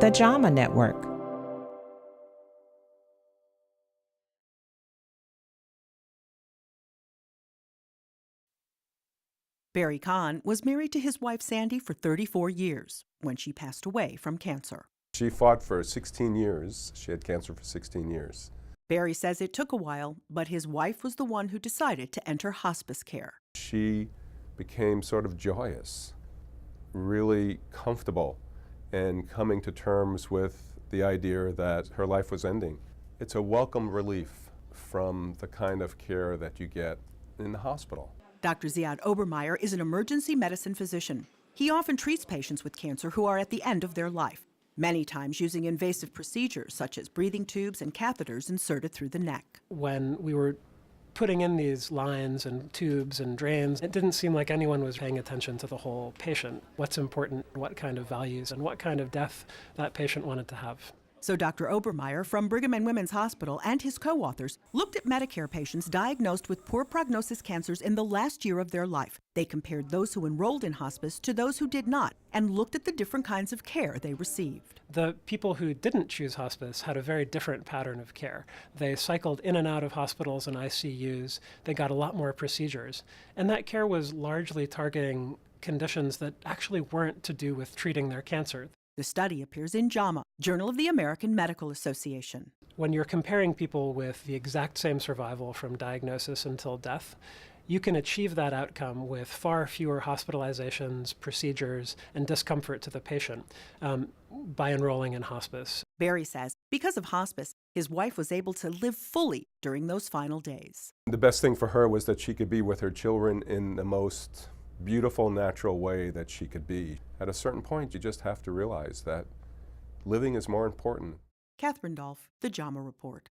the JAMA Network. Barry Kahn was married to his wife Sandy for 34 years when she passed away from cancer. She fought for 16 years. She had cancer for 16 years. Barry says it took a while, but his wife was the one who decided to enter hospice care. She became sort of joyous, really comfortable, and coming to terms with the idea that her life was ending. It's a welcome relief from the kind of care that you get in the hospital. Dr. Ziad Obermeyer is an emergency medicine physician. He often treats patients with cancer who are at the end of their life, many times using invasive procedures such as breathing tubes and catheters inserted through the neck. When we were putting in these lines and tubes and drains, it didn't seem like anyone was paying attention to the whole patient. What's important, what kind of values, and what kind of death that patient wanted to have. So Dr. Obermeyer from Brigham and Women's Hospital and his co-authors looked at Medicare patients diagnosed with poor prognosis cancers in the last year of their life. They compared those who enrolled in hospice to those who did not and looked at the different kinds of care they received. The people who didn't choose hospice had a very different pattern of care. They cycled in and out of hospitals and ICUs. They got a lot more procedures. And that care was largely targeting conditions that actually weren't to do with treating their cancer. The study appears in JAMA, Journal of the American Medical Association. When you're comparing people with the exact same survival from diagnosis until death, you can achieve that outcome with far fewer hospitalizations, procedures, and discomfort to the patient by enrolling in hospice. Barry says because of hospice, his wife was able to live fully during those final days. The best thing for her was that she could be with her children in the most beautiful, natural way that she could be. At a certain point, you just have to realize that living is more important. Catherine Dolf, the JAMA Report.